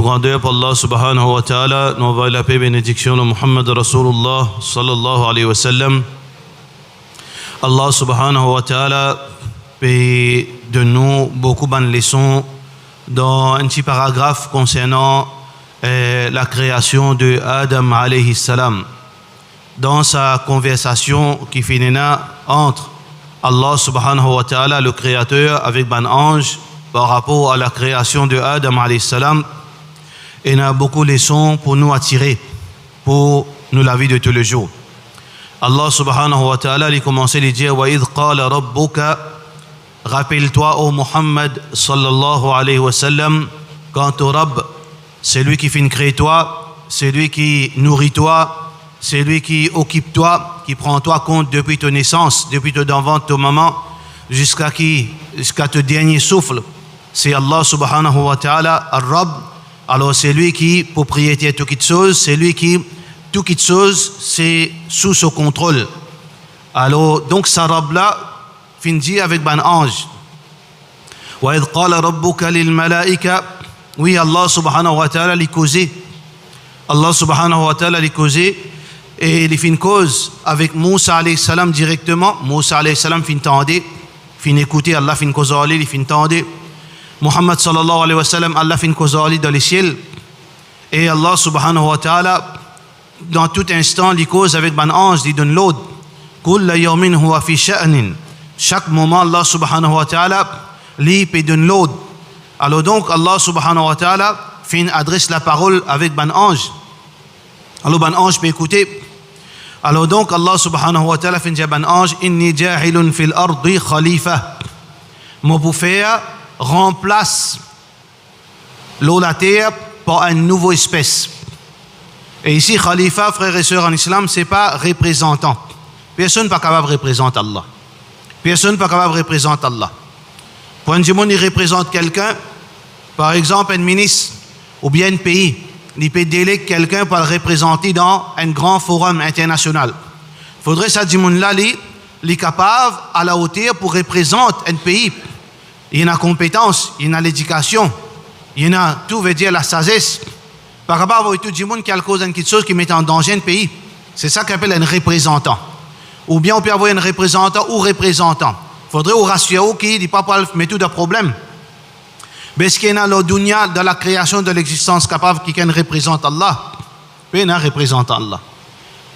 grandeur pour Allah subhanahu wa ta'ala, nous envoyons la paix et bénédiction de Muhammad Rasulullah sallallahu alayhi wa sallam. Allah subhanahu wa ta'ala paye de nous beaucoup de leçons dans un petit paragraphe concernant la création de Adam alayhi salam. Dans sa conversation qui finira entre Allah subhanahu wa ta'ala, le créateur, avec ban ange par rapport à la création de Adam alayhi salam, il y a beaucoup de leçons pour nous attirer pour nous la vie de tous les jours. Allah subhanahu wa ta'ala il commençait à dire wa idh qala rabbuka, rappelle-toi ô Muhammad sallallahu alayhi wa sallam, quant au Rabb, c'est lui qui fait créer toi, c'est lui qui nourrit toi, c'est lui qui occupe toi, qui prend toi compte depuis ta naissance, depuis ton ventre, ton maman, jusqu'à ton dernier souffle. C'est Allah subhanahu wa ta'ala, Ar-Rabb. Alors c'est lui qui propriétaire de toute chose, c'est lui qui toute chose c'est sous son contrôle. Alors donc sa Rabb là finit avec ban ange. Wa idh qala rabbuka lil malaika, oui Allah subhanahu wa ta'ala li causé. Allah subhanahu wa ta'ala li causé et il fait une cause avec Moussa alayhi salam directement. Moussa alayhi salam fin tendé, fin écouter Allah fin cause ali, il fin tendé. Muhammad sallallahu alayhi wa sallam, Allah fin cause ali dans les ciels. Et Allah subhanahu wa ta'ala dans tout instant il cause avec ban ange, il donne l'ordre. Kulla yawmin huwa fi sha'nin. Chaque moment Allah subhanahu wa ta'ala lui donne l'ordre. Alors donc Allah subhanahu wa ta'ala fin adresse la parole avec ban ange. Alors ban ange peut écouter. Alors donc Allah subhanahu wa ta'ala fin dire ban ange, inni ja'ilun fil ardi khalifa. Mon pour faire remplace l'eau la terre par une nouvelle espèce. Et ici khalifa, frères et sœurs en islam, c'est pas représentant. Personne n'est pas capable de représenter Allah. Personne n'est pas capable de représenter Allah. Pour un monde, il représente quelqu'un, par exemple un ministre ou bien un pays. Il peut déléguer quelqu'un pour le représenter dans un grand forum international. Il faudrait que ce monde-là, il est capable à la hauteur pour représenter un pays. Il y a la compétence, il y a l'éducation, il y a tout, veut dire la sagesse. Par rapport à tout le monde qui a cause d'une chose qui met en danger un pays. C'est ça qu'on appelle un représentant. Ou bien on peut avoir un représentant ou représentant. Il faudrait au ratio qui ne dit pas mettre tout de problème. Mais ce qu'il y a dans le dunya, dans la création de l'existence capable qui représente Allah, il y a un représentant Allah.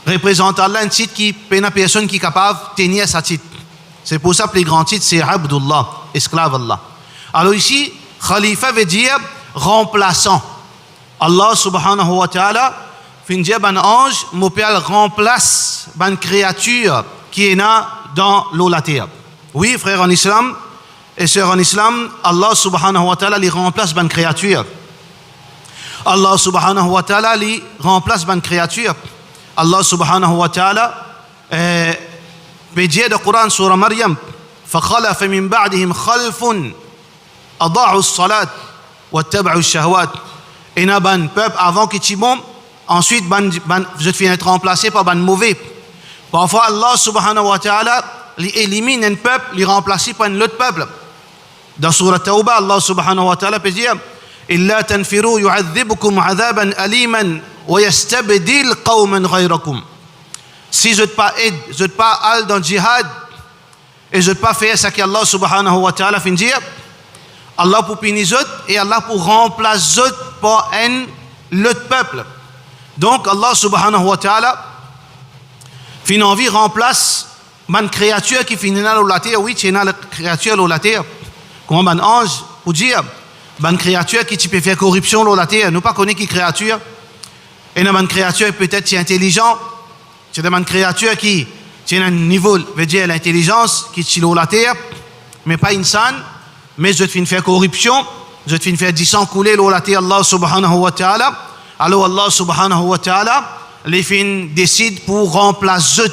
Représentant Allah, un titre qui peut une personne qui est capable de tenir sa titre. C'est pour ça que les grands titres, c'est Abdullah, esclave Allah. Alors ici, Khalifa veut dire remplaçant. Allah subhanahu wa ta'ala fin dire ban ange, mon père remplace ban créature qui est là dans l'eau la terre. Oui, frères en islam et sœurs en islam, Allah subhanahu wa ta'ala les remplace ban créature. Allah subhanahu wa ta'ala les remplace ban créature. Allah subhanahu wa ta'ala peut dire dans le Coran surah Maryam, فَخَلَفَ مِن بَعْدِهِمْ خَلْفٌ أَضَاعُوا الصَّلَاةَ وَاتَّبَعُوا الشَّهَوَاتِ. Et na ban peuple avant que tu bon, ensuite je te fais être remplacé par ban mauvais. Parfois Allah subhanahu wa ta'ala élimine un peuple, il remplace par un autre peuple. Dans surah Tawbah, Allah subhanahu wa ta'ala peut dire إِلَّا تَنْفِرُوا يُعَذِّبُكُمْ عَذَابًا أَلِيمًا وَيَسْتَبْدِلْ قَوْمًا غَيْرَكُمْ. Si je ne pas aide, je ne pas aller dans le djihad et je ne pas faire ce qu'Allah subhanahu wa ta'ala fait dire, Allah pour punir les autres et Allah pour remplacer les autres par un autre peuple. Donc Allah subhanahu wa ta'ala fin envie remplace une créature qui finit dans la terre. Oui, c'est une créature dans la terre. Comme un ange pour dire une créature qui peut faire corruption dans la terre. Nous pas connaît qui créature. Et une créature peut-être intelligent. C'est une créature qui a un niveau, veut dire l'intelligence, qui est dans la terre, mais pas insan. Mais je te faire corruption, je te faire du sang couler dans la terre, Allah subhanahu wa ta'ala. Alors Allah subhanahu wa ta'ala, les fins décide pour remplacer.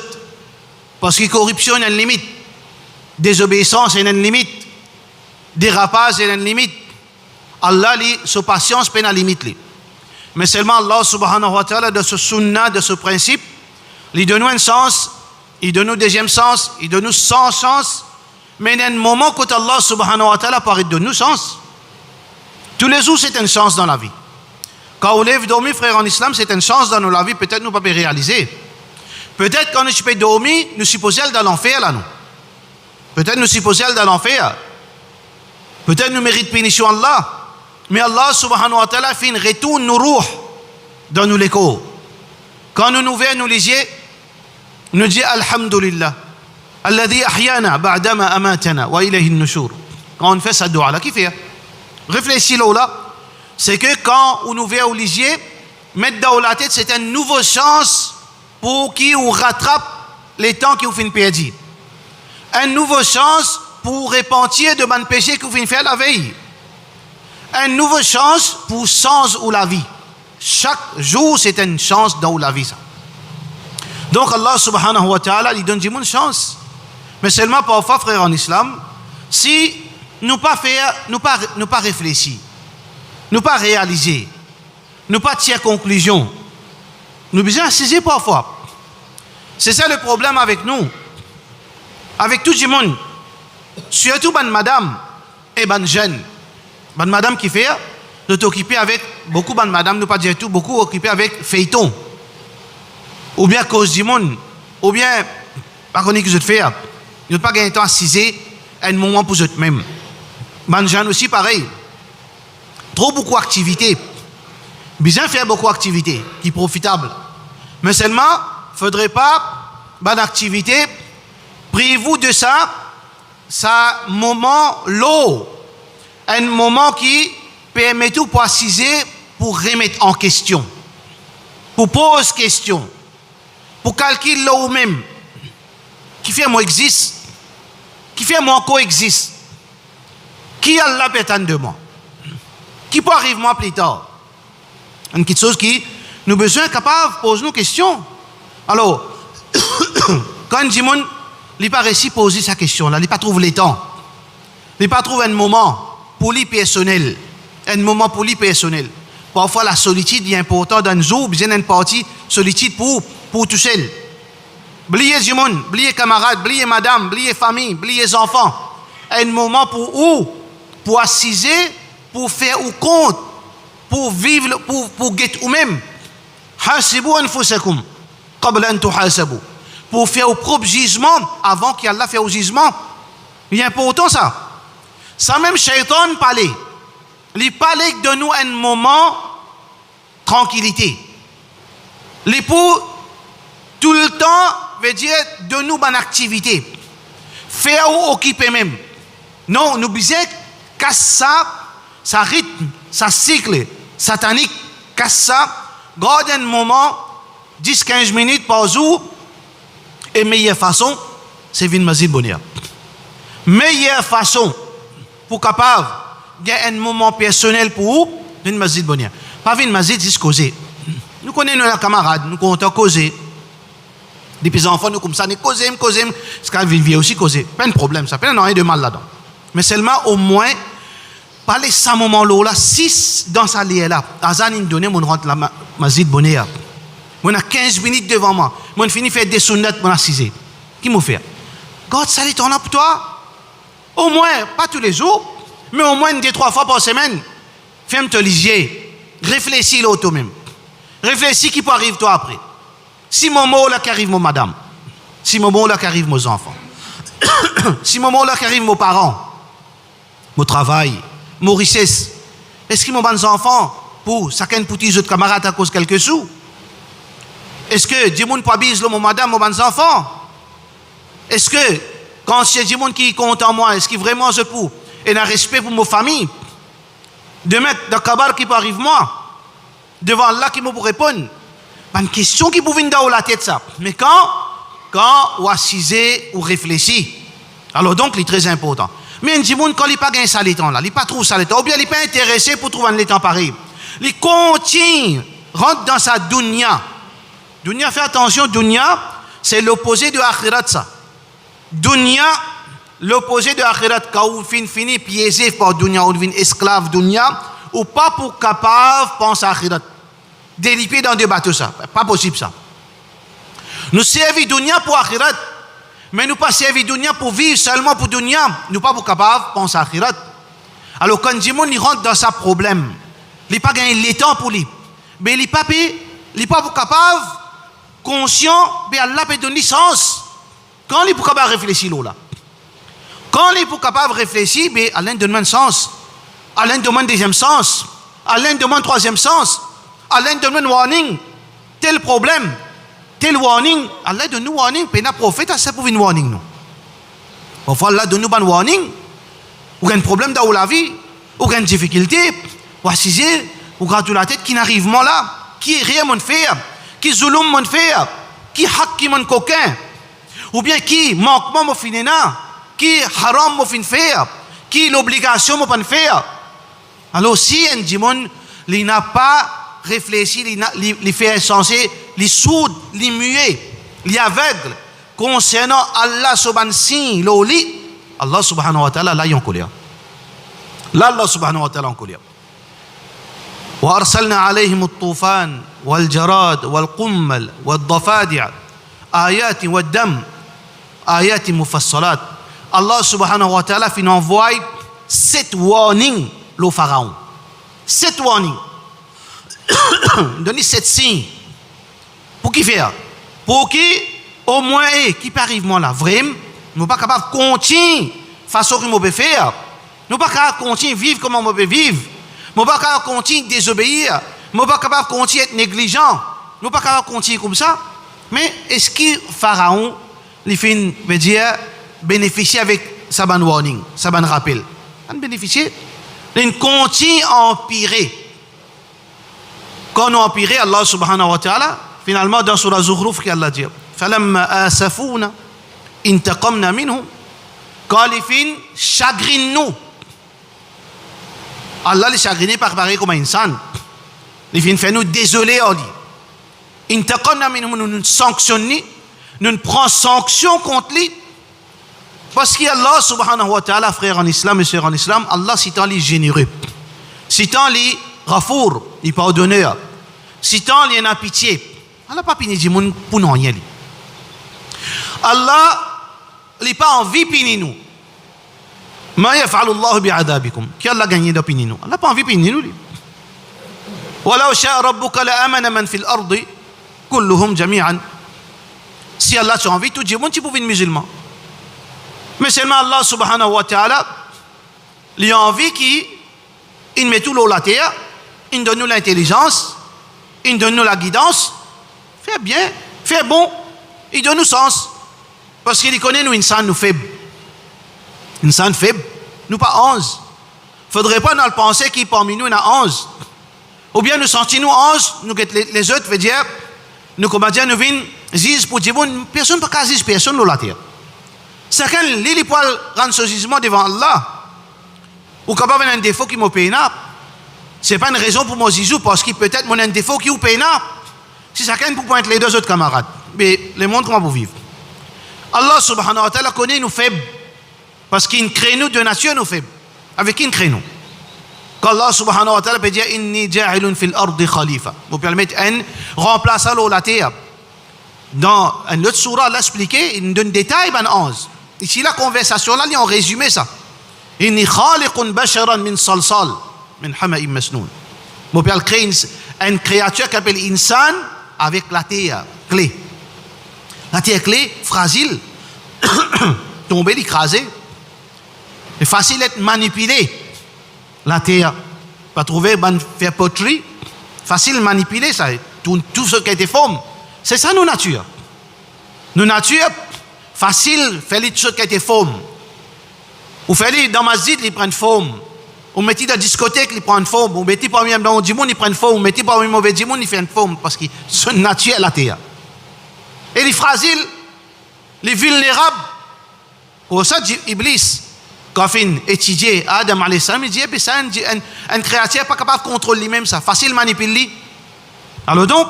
Parce que corruption a une limite. Désobéissance a une limite. Dérapage a une limite. Allah, sa patience, peine à limite. Mais seulement Allah subhanahu wa ta'ala, de ce sunnah, de ce principe, il donne nous un sens, il donne nous deuxième sens, il donne nous 100 sens. Mais il y a un moment où Allah subhanahu wa ta'ala paraît de nous sens. Tous les jours, c'est une chance dans la vie. Quand on lève dormir, frère en islam, c'est une chance dans la vie, peut-être nous ne pouvons pas réaliser. Peut-être quand nous sommes dormir, nous supposons dans l'enfer là, nous. Peut-être nous supposons dans l'enfer. Peut-être nous méritons punition Allah. Mais Allah subhanahu wa ta'ala fait une retour nos rouh dans nous les corps. Quand nous ouvrons les yeux, nous disons Alhamdulillah. Alladhi ahyana ba'dama amatana wa ilayhi an-nushur. Quand on fait cette dua là, qui fait? Réfléchis là. C'est que quand on ouvre les yeux, mettre dans la tête, c'est une nouvelle chance pour qui on rattrape les temps qui ont fait perdu. Une nouvelle chance pour repentir de bon péché qu'on vient faire la veille. Une nouvelle chance pour changer la vie. Chaque jour, c'est une chance dans la vie. Ça. Donc Allah subhanahu wa ta'ala, il donne une chance. Mais seulement parfois, frère en islam, si nous pas faire, nous pas réfléchir, nous pas réaliser, nous pas tirer conclusion, nous besoin saisir parfois. C'est ça le problème avec nous, avec tout le monde, surtout ban madame et ban jeune. Ban madame qui fait, de t'occuper avec beaucoup ban madame, nous pas dire tout, beaucoup occupé avec feuilleton, ou bien cause du monde, ou bien pas qu'on que je te fais, nous pas gagner temps à ciser un moment pour eux-mêmes. Ban jeune aussi pareil. Trop beaucoup d'activités. Bien faire beaucoup d'activités qui sont profitables. Mais seulement, il ne faudrait pas, bonne activité, priez-vous de ça, ça moment l'eau. Un moment qui permet tout pour assiser, pour remettre en question. Pour poser question. Pour calculer l'eau même. Qui fait moi existe? Qui fait moi encore existe? Qui a la pétane de moi? Qui peut arriver moi plus tard? Une petite chose qui nous besoin capable de poser nos questions. Alors, quand un monde il pas réussi à poser sa question là, il pas trouve le temps, il pas trouve un moment pour lui personnel, un moment pour lui personnel. Parfois la solitude est importante dans un jour, besoin d'une partie solitude pour tout seul. Oubliez du monde, oubliez camarades, oubliez madame, oubliez famille, oubliez enfants. Un moment pour où? Pour assiser, pour faire ou compte, pour vivre, pour guetter ou même. Hasibu anfusakum qabla an tuhasabu. Pour faire au propre jugement avant qu'Allah fasse au jugement. Il est important ça. Ça même Shaitan parlait. Il parlait de nous un moment tranquillité. Les pour tout le temps veut dire de nous une activité. Faire ou occuper même. Non, nous disons casse ça rythme, ça cycle satanique, casse ça, garde un moment, 10-15 minutes par jour, et meilleure façon, c'est Vin Mazid Bonia. Meilleure façon pour capable de un moment personnel pour Vin Mazid Bonia. Pas Vin Mazid, c'est causer. Nous connaissons nos camarades, nous comptons causer. Depuis les enfants, nous comme ça, nous causons, ce qu'on vit aussi causer. Pas de problème, ça fait rien de mal là-dedans. Mais seulement au moins, parler ça moment là, 6 dans sa liée là. Azan il donne mon rentre la Mazid Bonia. On a 15 minutes devant moi. On finit faire des sunnettes, on a 6. Qui m'a fait? God, ça est là pour toi. Au moins, pas tous les jours, mais au moins 2-3 fois par semaine. Fais-moi te liser. Réfléchis là toi-même. Réfléchis qui peut arriver toi après. Si moment là qui arrive mon madame. Si moment là qui arrive mes enfants. Si moment là qui arrive mes parents. Mon travail. Mon richesse. Est-ce que mon bons enfants pour chacun petit autres camarades à cause quelques sous? Est-ce que du monde pas bise mon madame, mon bons enfants? Est-ce que quand c'est du monde qui compte en moi, est-ce que vraiment je peux et un respect pour ma famille de mettre dans le cabaret qui peut arriver moi devant Allah qui me pour répondre? Pas une question qui peut venir dans la tête ça. Mais quand on assisé ou réfléchi, alors donc c'est très important. Mais un monde quand il n'a pas gagné ça l'étang là, il n'a pas trouvé ça l'étang, ou bien il n'est pas intéressé pour trouver un l'étang pareil. Il continue, rentre dans sa dunya. Dunya, fais attention, dunya, c'est l'opposé de akhirat ça. Dunya, l'opposé de akhirat, quand on finit piégé par dunya, on devient esclave dunya, ou pas pour capable penser à akhirat. Délipé dans des bateaux ça, pas possible ça. Nous servons dunya pour akhirat. Mais nous pas servir dunya pour vivre seulement pour dunya, nous pas pour capable penser à akhirat. Alors quand Jimon il rentre dans sa problème, il pas gagné le temps pour lui. mais il n'est pas capable, conscient, mais Allah peut donner sens. Quand il est capable de réfléchir là. Quand il est capable de réfléchir, mais Allah demande sens. Allah demande deuxième sens. Allah demande troisième sens. Allah demande warning. Tel problème, tel warning. Allah donne nous warning. Puis le prophète a ça pour une warning nous. Parfois Allah donne nous un warning. Ou un problème dans la vie, ou une difficulté, ou assisé, ou quand la tête qui n'arrive pas là, qui rien mon fait, qui zulum mon fait, qui hak qui mon coquin, ou bien qui manquement mon finena, qui haram mon fin faire, qui l'obligation mon faire. Alors si un dimon, il n'a pas réfléchi, il fait censé, il sourd, il muet, il aveugle, concernant Allah subhanahu wa ta'ala, Allah subhanahu wa ta'ala là y en colère. Là Allah subhanahu wa ta'ala en colère. وأرسلنا عليهم الطوفان والجراد والقمل والضفادع آيات والدم آيات مفصلات. Allah subhanahu wa ta'ala fin envoie 7 warnings au pharaon. 7 warnings. Donne 7 signes. Pour qui faire? Pour qui au moins qui peut arriver là vraiment, nous pas capable de continuer façon que nous pouvons faire. Nous pas capable de continuer vivre comme on peut vivre. Nous pas capable de continuer désobéir. Nous pas capable de continuer être négligent. Nous pas capable de continuer comme ça. Mais est-ce que Pharaon les fait veut dire bénéficier avec sa bonne warning, sa bonne rappel? On bénéficier. Il continue à empirer. Quand on empire, Allah subhanahu wa ta'ala, finalement dans Surah Zukhruf, qu'Allah dit فَلَمَّا آسَفُونَا انتقمنا منهم. Quand les fins chagrinent nous, Allah les chagriné par pareil comme un insan. Les fins fait nous désoler en lui. Intaqamna minhum, nous sanctionnons, nous prenons sanction contre lui. Parce qu'Allah subhanahu wa ta'ala, frère en islam et sœur en islam, Allah c'est un les généreux. C'est un les ghafour, il pardonneur. C'est un les en pitié. Allah pas pini du monde pour nous rien. Allah il pas envie pini nous. Ma yaf'alu Allah bi'adabikum. Qui Allah gagné de pini nous. Allah pas envie pini nous. Walau sha'a rabbuka la amana man fil ardi kulluhum jami'an. Si Allah a envie tout le monde tu pouvais être musulman. Mais seulement Allah subhanahu wa ta'ala il a envie qu'il met tout l'eau la terre, il donne nous l'intelligence, il donne nous la guidance. Fais bien, fais bon, il donne nous sens. Parce qu'il connaît nous insan nous faibles. Insan faible, nous pas 11. Faudrait pas nous penser qu'il parmi nous il y en a 11. Ou bien nous sentons nous 11, nous les autres veut dire, nous comment dire, nous venons juger pour dire bon, personne ne peut pas juger personne dans la terre. Chacun les poils rend ce jugement devant Allah. Ou quand même un défaut qui m'a payé c'est pas une raison pour moi juger parce qu'il peut-être mon un défaut qui vous paye si chacun peut pointer les deux autres camarades. Mais le monde comment vous vivre. Allah subhanahu wa ta'ala connaît nous faibles. Parce qu'il crée nous de nature nous faibles. Avec qui il crée nous? Quand Allah subhanahu wa ta'ala peut dire inni ja'ilun fil ardi khalifa. Vous permettez un remplaçant la terre. Dans un autre surah, Allah expliqué, il donne des détails, ben 11. Ici, la conversation là, ils ont résumé ça. Inni khaliqun basharan min salsal min hama'im masnoun. Vous pouvez créer une créature qui s'appelle insan avec la terre clé. La terre clé, fragile, tombée, écrasée. C'est facile d'être manipulé. La terre, pas trouver, faire poterie, facile manipuler ça. Tout ce qui a été forme. C'est ça nos natures. Nos natures, facile, faire les choses qui a été forme. Ou faire dans masjid, ils prennent forme. Ou mettez dans la discothèque, ils prennent forme. Ou mettez parmi les bons dimons, ils prennent forme. Ou mettez parmi les mauvais dimons, ils font forme. Parce que c'est nature la terre. Et les fragiles, les vulnérables, pour ça, Iblis, quand il étudié Adam alayhi salam, il dit que c'est un créature pas capable de contrôler lui-même ça, facile manipuler. Alors donc,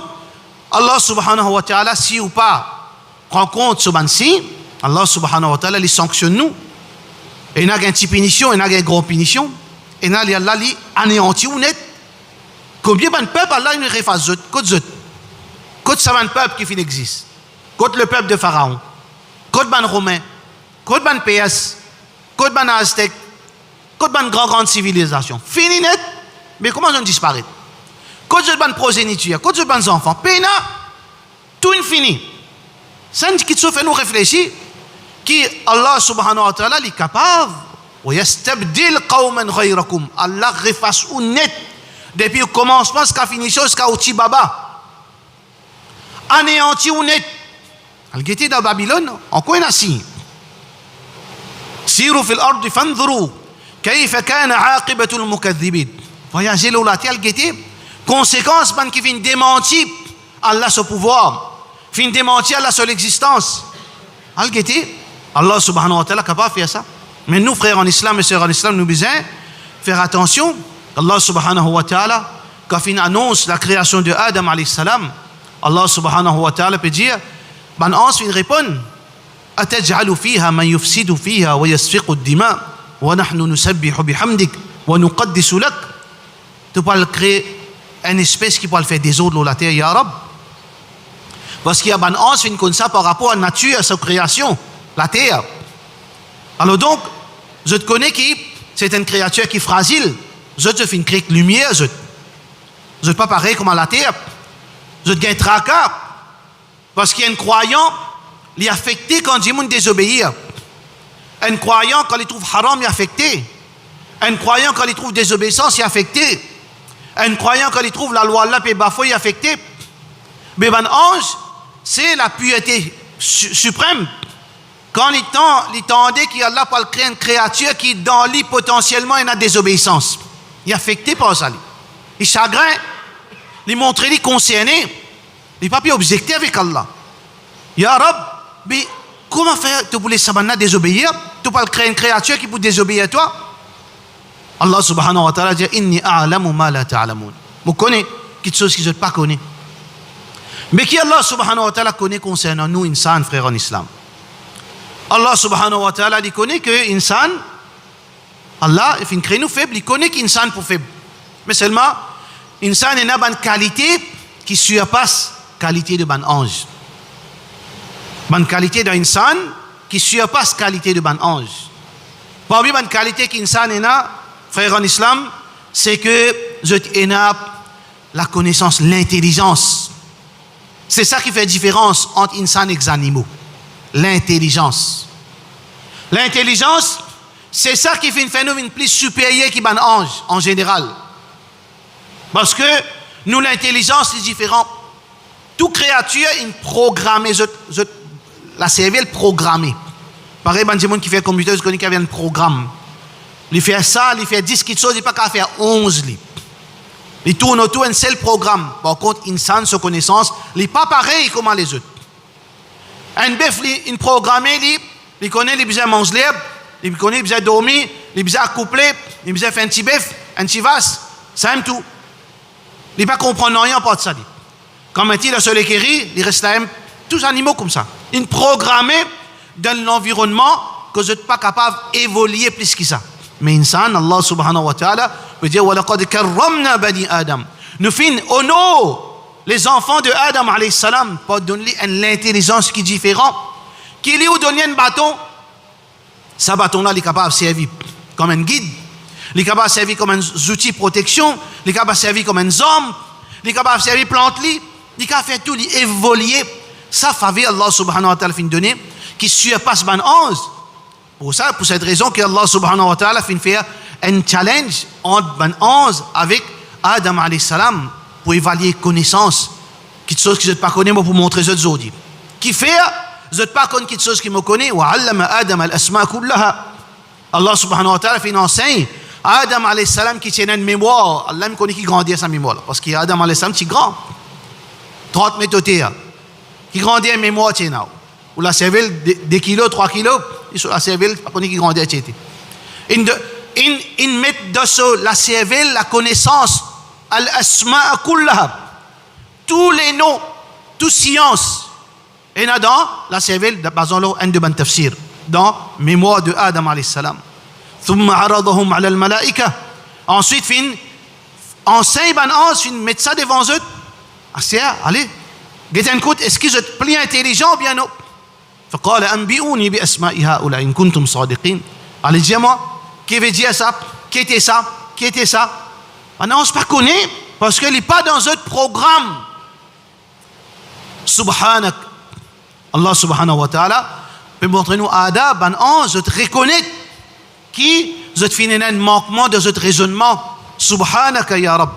Allah subhanahu wa ta'ala, si ou pas prend compte ce banci, Allah subhanahu wa ta'ala les sanctionne nous. Et il y a une petite punition, il y a une grande punition. Et Allah les anéantit ou net. Combien de peuples Allah il refasse côté ça un peuple qui existe. Côté le peuple de Pharaon. Côté ban Romain. Côté ban PS. Côte ban Aztèque, côte ban grande civilisation. Fini net, mais comment on disparaît? quand je ban progéniture, quand je ban enfants, pena, tout infini. Ça qui te fait nous réfléchir, qui Allah subhanahu wa ta'ala est capable, وَيَسْتَبْدِلْ قَوْمًا غَيْرَكُمْ. Allah refasse ou net, depuis le commencement jusqu'à finir, jusqu'à Outi Baba. Anéanti ou net. Al-Geti dans Babylone, en quoi il a signé? Siru fil ardi fanzuru, kayfa kana aqibatul mukaththibin. Voyagez là, Al-Geti, conséquence, man qui vient démentir Allah son pouvoir, vient démentir Allah son existence. Al-Geti, Allah subhanahu wa ta'ala capable de faire ça. Mais nous, frères en islam et sœurs en islam, nous devons faire attention. Allah subhanahu wa ta'ala, quand il annonce la création de Adam alayhi salam, Allah subhanahu wa ta'ala peut dire, ben ensuite il répond, أتجعل فيها من يفسد فيها ويسفك الدماء ونحن نسبح بحمدك ونقدس لك. Tu peux créer une espèce qui peut faire des autres dans la terre, ya Rab. Parce qu'il y a ben ensuite comme ça par rapport à la nature, à sa création, la terre. Alors donc, je te connais qui c'est une créature qui est fragile. Je te fais une crique lumière, je ne pas pareil comme à la terre. Je te gagne tracas. Parce qu'il y a un croyant, il est affecté quand il dit désobéir. Un croyant, quand il trouve haram, il est affecté. Un croyant, quand il trouve désobéissance, il est affecté. Un croyant, quand il trouve la loi Allah, il est bafoué, il est affecté. Mais ben ange, c'est la pureté suprême. Quand il tendait qu'Allah peut créer une créature qui, dans lui, potentiellement, il a désobéissance. Il est affecté par ça. Il est chagrin. Il montre qu'il est concerné. Il n'est pas plus objecté avec Allah. Ya Rab, mais comment faire tu voulais sabana désobéir? Tu peux créer une créature qui peut désobéir à toi? Allah subhanahu wa ta'ala dit Inni a'lamu ma la ta'lamun. Je connais quelque chose que je ne pas connais. Mais qui Allah subhanahu wa ta'ala connaît concernant nous, insan, frères en islam? Allah subhanahu wa ta'ala il connaît que insan, Allah, il crée nous faibles, il connaît qu'insan pour faible. Mais seulement, insan n'a pas une qualité qui surpasse la qualité de ban ange. Une qualité d'un insan qui surpasse la qualité de ban ange. Parmi les qualités qu'insan n'a, frère en islam, c'est que je n'ai la connaissance, l'intelligence. C'est ça qui fait la différence entre insan et les animaux. L'intelligence. L'intelligence, c'est ça qui fait un phénomène plus supérieur que ban ange en général. Parce que nous, l'intelligence est différente. Toute créature est programmée. La cervelle programmée. Pareil, il y a des gens qui font un computer, ils connaissent qu'il y a un programme. Il fait ça, il fait 10 choses, il n'est pas qu'à faire 11. Il tourne autour d'un seul programme. Par contre, insan, sa connaissance, il n'est pas pareil comme les autres. Un bœuf, il programmé, il connaît, il besoin de manger l'herbe, il connaît, il besoin de dormir, il besoin de coupler, il besoin de faire un petit bœuf, un petit vase, ça aime tout. Il ne pas comprendre rien par ça. Quand il a seul équerri, il reste là, tous les animaux comme ça. Il programmé dans l'environnement que je ne suis pas capable d'évoluer plus que ça. Mais insan, Allah subhanahu wa ta'ala veut dire وَلَقَدْ كَرَّمْنَا بَنِي آدَمَ. Nous finissons honor les enfants de Adam alayhi salam pour donner une intelligence qui est différente. Qui lui donne un bâton, ce bâton-là il est capable de servir comme un guide, il est capable de servir comme un outil de protection, il est capable de servir comme un zombie, il est capable de servir plante, il est capable de faire tout, il évoluer. Ça faveur Allah subhanahu wa ta'ala fin donner qui surpasse ban 11. Pour cette raison que Allah subhanahu wa ta'ala fin faire un challenge entre ban 11 avec Adam alayhi salam pour évaluer connaissance, quelque chose que je ne pas connais, moi pour montrer aux autres. Qui fait, je ne pas connais quelque chose qui me connaît, wa allama Adam al-asma kullaha. Allah subhanahu wa ta'ala fait une enseigne. Adam alayhi salam qui tient une mémoire, Allah me connaît qui grandit à sa mémoire, parce qu'il y a Adam alayhi salam qui est grand. 30 mètres au terre. Qui grandit à mémoire, tiens, ou la cervelle, 2 kilos, 3 kilos, la cervelle, pas connaît qui grandit à tiens. In met dans la cervelle la connaissance, al-asma kullaha. Tous les noms, toute science, et là dans la cervelle, basons-le, un de ban tafsir, dans mémoire de Adam alayhi salam. ثم عرضهم على الملائكة. Ensuite, fin, enseigne ban ange, fin, met ça devant eux. Allez, get un coup, est-ce que vous êtes plus intelligent ou bien non? فقال أنبئوني بأسماء هؤلاء إن كنتم صادقين. Allez, dis-moi, qui veut dire ça? Qui était ça? Qui était ça? Un ange pas connu. Parce qu'il n'est pas dans un programme. Subhanak. Allah subhanahu wa ta'ala peut montrer nous adab, je te reconnais qui je te finis un manquement de ce raisonnement. Subhanaka ya Rab.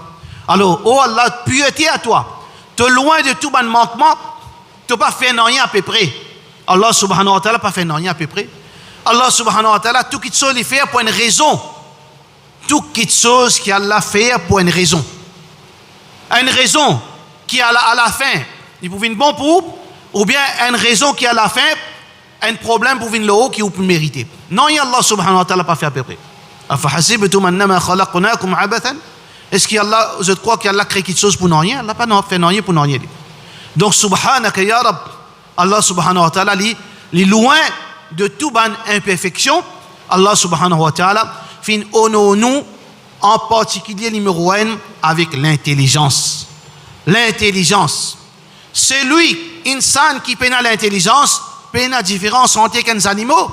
Alors, oh Allah, pureté à toi. Tu es loin de tout manquement. Tu n'as pas fait rien à peu près. Allah subhanahu wa ta'ala n'a pas fait rien à peu près. Allah subhanahu wa ta'ala, tout quelque chose il fait pour une raison. Tout quelque chose qui Allah fait pour une raison. Une raison qui à la fin, il pouvait être bon pour, ou bien une raison qui à la fin, un problème pour venir le haut qui vous peut mériter. Non, Allah subhanahu wa ta'ala n'a pas fait à peu près. Est-ce qu'Allah, je crois qu'Allah crée quelque chose pour non rien? Allah n'a pas fait non rien pour non rien. Donc, subhanaka ya Rab, Allah subhanahu wa ta'ala, il est loin de toute imperfection. Allah subhanahu wa ta'ala, fin honore-nous, en particulier numéro 1, avec l'intelligence. L'intelligence. C'est lui, insan, qui peine l'intelligence, peine la différence entre les animaux.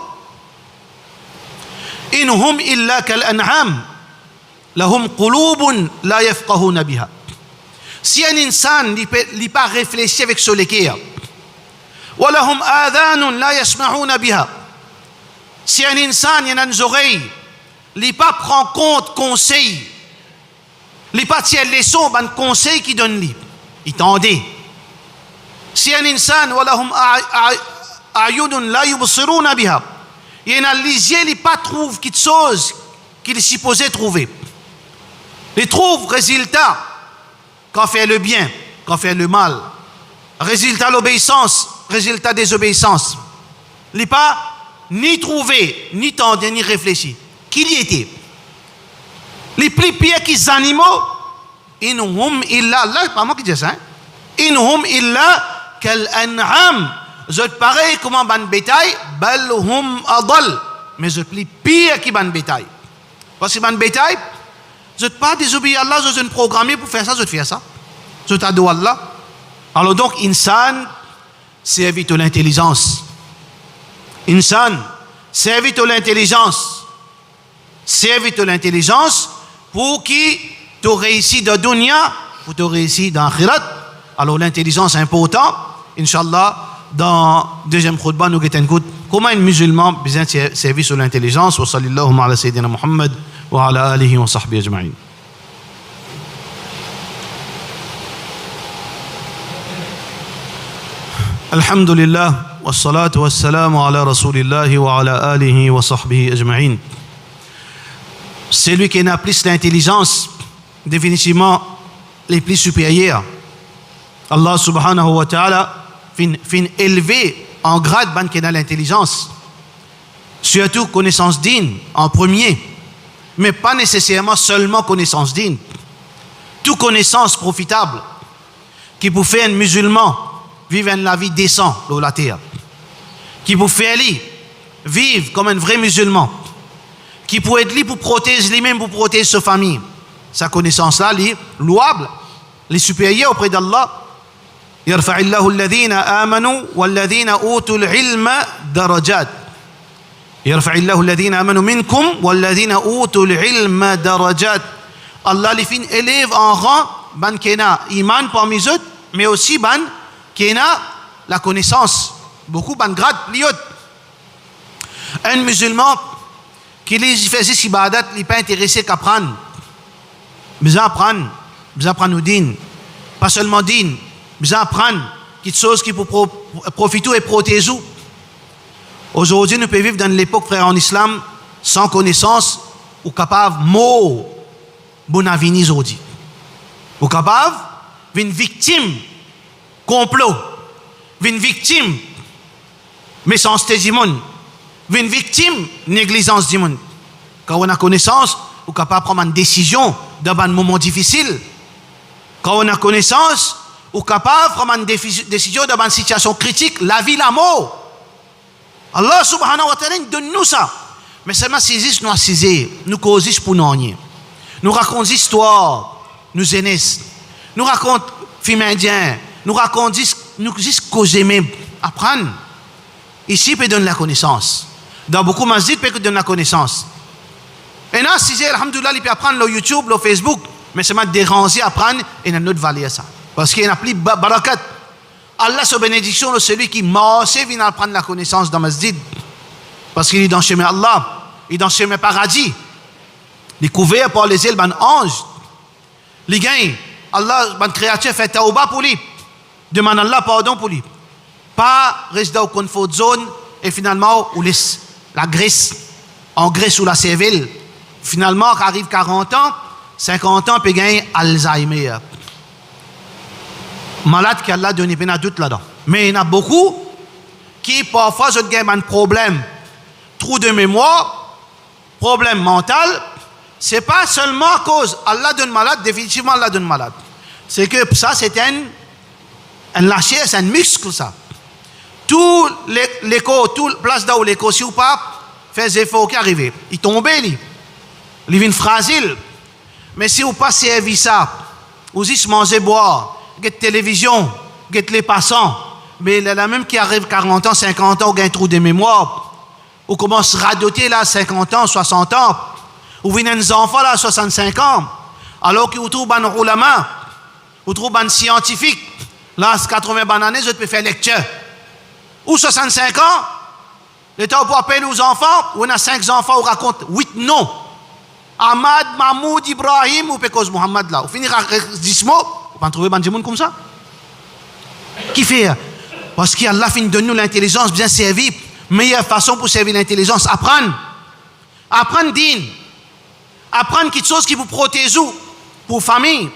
إن هم إلا كالأنعام لهم قلوب لا يفقهون بها. Si un insan n'est pas réfléchi avec ce l'équerre, ولهم آذان لا يسمعون بها. Si un insan il a des oreilles, il pas prend compte conseil, il pas tient leçon ban conseil qui donne lui, il tendait. Si un insan ولهم أعين لا يبصرون بها. Il y a un lisier, il pas trouve quelque chose qu'il est supposé trouver. Il trouve résultat quand fait le bien, quand fait le mal. Résultat l'obéissance, résultat désobéissance. Il n'est pas ni trouvé, ni tendu, ni réfléchi. Qu'il y était. Les plus pires que les animaux, inhum illa, là, pas moi qui dis ça, inhum illa kal an'am. Je te pareil comme un ban bétail, balhum adal, mais je plie pire que ban bétail. Parce que ban bétail, je te pas désobéir à Allah, je suis programmé pour faire ça, je te fais ça. Je t'adore Allah. Alors donc, insan, servit de l'intelligence. Insan, servit de l'intelligence. Servit de l'intelligence pour qui tu réussis dans dunya, pour tu réussis dans akhirat. Alors l'intelligence est importante, Inch'Allah. Dans le deuxième khutbah, nous avons comment un musulman besoin de servir sur l'intelligence. Wa sallallahu ala sayyidina Muhammad wa ala alihi wa sahbihi ajma'in. Alhamdulillah wa salatu wa salamu ala rasulillahi wa ala alihi wa sahbihi ajma'in. Celui qui n'a plus l'intelligence, définitivement les plus supérieurs. Allah subhanahu wa ta'ala fin élevé en grade ban qui a l'intelligence, surtout connaissance digne en premier, mais pas nécessairement seulement connaissance digne, toute connaissance profitable qui peut faire un musulman vivre une vie décente dans la terre, qui peut faire lui vivre comme un vrai musulman, qui peut être lui pour protéger lui-même, pour protéger sa famille. Sa connaissance là, lui louable, les supérieurs auprès d'Allah. يرفع الله الذين آمنوا والذين أوتوا العلم درجات. يرفع الله الذين آمنوا منكم والذين أوتوا العلم درجات. Allah les fin élève en rang ban kena iman parmi eux, mais aussi ban kena la connaissance. Beaucoup ban grade liot. Un musulman qui les faisait ibadat, il n'est pas intéressé qu'à apprendre. Besoin apprendre au din. Pas seulement din. Besoin apprendre quelque chose qui peut profiter et protéger. Aujourd'hui, nous pouvons vivre dans l'époque, frère, en islam, sans connaissance, ou capable de mourir, bon avenir aujourd'hui. Ou capable d'une victime complot, d'une victime méchanceté du monde, d'une victime négligence du monde. Quand on a connaissance, on est capable de prendre une décision dans un moment difficile. Quand on a connaissance, ou capable de prendre une décision dans une situation critique, la vie, la mort. Allah subhanahu wa ta'ala donne-nous ça. Mais seulement saisir, nous saisir, nous causons pour nous rien. Nous racontons des histoires, nous aînés, nous racontons films indiens, nous racontons, nous juste causer même, apprendre. Ici, peut donner la connaissance. Dans beaucoup de masjids, peut donner la connaissance. Et là, si alhamdoulilah, il peut apprendre le YouTube, le Facebook, Mais ça m'a dérangé à prendre et une autre vallée ça. Parce qu'il y a plus barakat. Allah, sa bénédiction, c'est celui qui marche vient prendre la connaissance dans le masjid. Parce qu'il est dans le chemin Allah, il est dans le chemin paradis. Il est couvert par les ailes d'un ange. Les gains, Allah, une créature fait tauba pour lui. Demande Allah pardon pour lui. Pas rester dans une comfort zone et finalement, on laisse la graisse, engraisse sous la cervelle. Finalement, quand arrive 40 ans, 50 ans, puis gagner Alzheimer. Malade qu'Allah donne un doute là-dedans. Mais il y en a beaucoup qui parfois ont un problème, trou de mémoire, problème mental. C'est pas seulement à cause Allah donne malade, définitivement Allah donne malade. C'est que ça, c'est la chair, c'est un muscle ça. Tout l'écho, tout place là où l'écho, si ou pas, fait des efforts qui arrivent. Il tombe, il vient fragile. Mais si vous pas servi ça, vous y mangez boire, get télévision, get les passants, mais la même qui arrive 40 ans, 50 ans, ou un trou de mémoire, ou commence à radoter là 50 ans, 60 ans, ou viennent des enfants là 65 ans, alors que vous trouvez un ulama, vous trouvez un scientifique, là 80 années, je peux faire lecture. Ou 65 ans, l'État pour appeler aux enfants, ou on a 5 enfants, on raconte 8 noms. Ahmad, Mahmoud, Ibrahim, ou Pekos Muhammad là. Vous finissez à 10 mots, vous pouvez trouver des gens comme ça. Qui fait? Parce qu'Allah finit de nous l'intelligence bien servie. Meilleure façon pour servir l'intelligence, apprendre. Apprendre din. Apprendre quelque chose qui vous protège pour famille.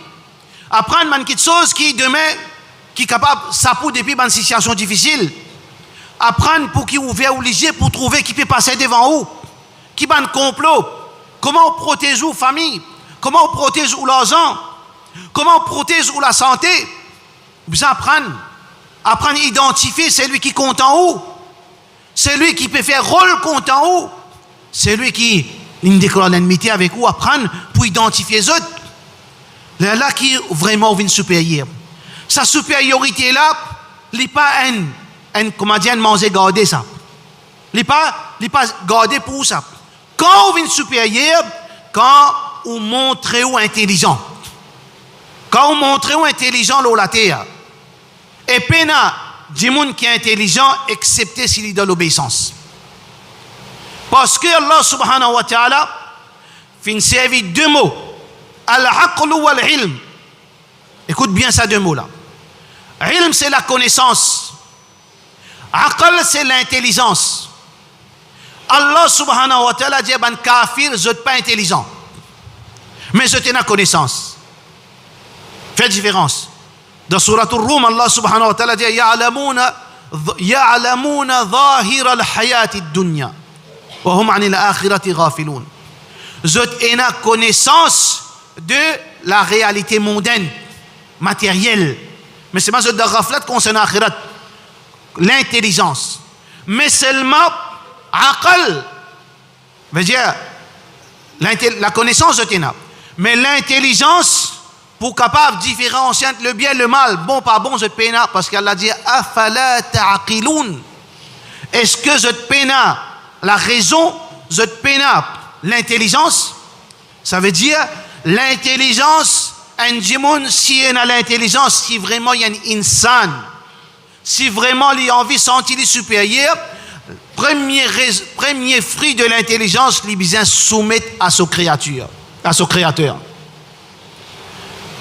Apprendre quelque chose qui demain, qui est capable de s'appuyer depuis une situation difficile. Apprendre pour qui vous ouvert ou léger pour trouver qui peut passer devant vous. Qui va un complot. Comment on protège la famille? Comment on protège l'argent? Comment on protège la santé? Vous apprendre. Apprendre à identifier celui qui compte en haut. Celui qui peut faire rôle compte en haut. Celui qui déclare l'ennemité avec vous. Apprendre pour identifier les autres. Là qui est vraiment une supérieure. Sa supériorité là, il n'est pas comment dire, manger garder ça. Il n'est pas garder pour ça. Quand vous êtes supérieur, quand vous montrez vous intelligent. Quand vous montrez vous intelligent dans la terre. Et pena, du monde qui est intelligent, excepté s'il est dans l'obéissance. Parce que Allah subhanahu wa ta'ala fait servir 2 mots. Al-aql wal-ilm. Écoute bien ces 2 mots-là. Ilm, c'est la connaissance. Aql, c'est l'intelligence. Allah subhanahu wa ta'ala dit ban kafir, je ne suis pas intelligent. Mais je tenais la connaissance. Faites différence. Dans Surah Ar-Rum, Allah subhanahu wa ta'ala dit ya'lamuna zahira al-hayati ad-dunya wa hum 'anil akhirati ghafilun. Je tenais la connaissance de la réalité mondaine, matérielle. Mais c'est pas de ghaflat concernant l'akhirat. L'intelligence. Mais seulement aqal, veut dire la connaissance de Téna. Mais l'intelligence, pour capable de différencier entre le bien et le mal, bon, pas bon, je te peine, parce qu'Allah dit afala ta'aqilun. Est-ce que je te peine la raison, je te peine l'intelligence? Ça veut dire l'intelligence, un djimoun, si il y a l'intelligence, si vraiment il y a un insan, si vraiment il a envie de sentir supérieur, premier fruit de l'intelligence, il besoin soumettre à son créateur.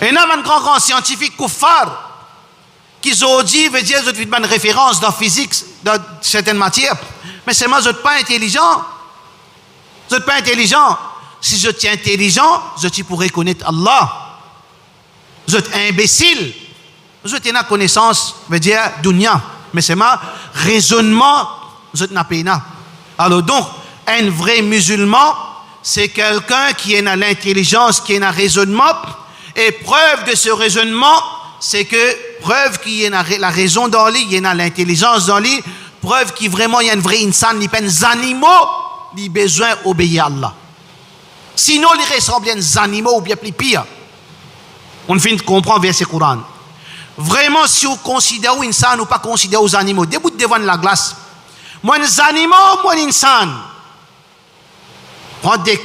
Et il y a un grand scientifique kuffar qui ont dit, veut dire, je fais une référence dans la physique, dans certaines matières, mais c'est moi, je ne suis pas intelligent. Je ne suis pas intelligent. Si je suis intelligent, je pourrais connaître Allah. Je suis imbécile. Je suis une connaissance, veut dire, dunya. Mais c'est ma raisonnement, je n'ai pas. Alors donc, un vrai musulman, c'est quelqu'un qui a l'intelligence, qui a un raisonnement, et preuve de ce raisonnement, c'est que preuve qu'il y a la raison dans lui, il y a l'intelligence dans lui, preuve qu'il vraiment il y a un vrai insan, il y a des animaux, il a besoin d'obéir à Allah. Sinon, il ressemble à des animaux ou bien plus pire. On finit de comprendre verset Coran. Vraiment, si vous considérez une insan ou pas considérez aux animaux, debout devant la glace, moi, les animaux, moi, une insan. Prends des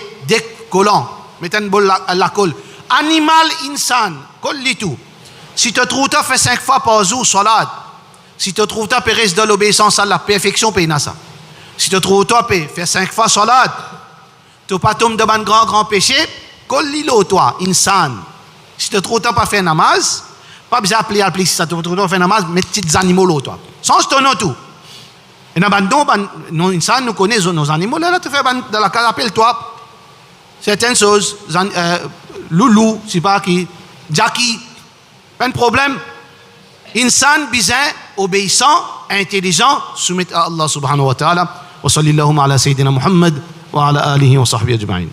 collants, mettez une boule à la colle. Animal insan, colli tout. Si tu trouves ta fait 5 fois par jour, salat. Si tu trouves ta reste de l'obéissance à la perfection, paye ça. Si tu trouves ta fait 5 fois salat, tu pas tomber devant un grand péché, colli-le toi, insan. Si tu trouves ta pas fait namaz, pas besoin d'appeler à plus ça, tu trouves ta fait namaz, mais petits animaux là toi. Sans ton nom tout. Et dans nos insan, nous connaissons nos animaux, là, tu fais dans la case, appelle-toi certaines choses, loulou, je sais pas qui, Jackie, pas de problème. Insan, bizarre, obéissant, intelligent, soumis à Allah subhanahu wa ta'ala. Wa sallallahu ala sayyidina Muhammad wa ala alihi wa sahbihi ajma'in.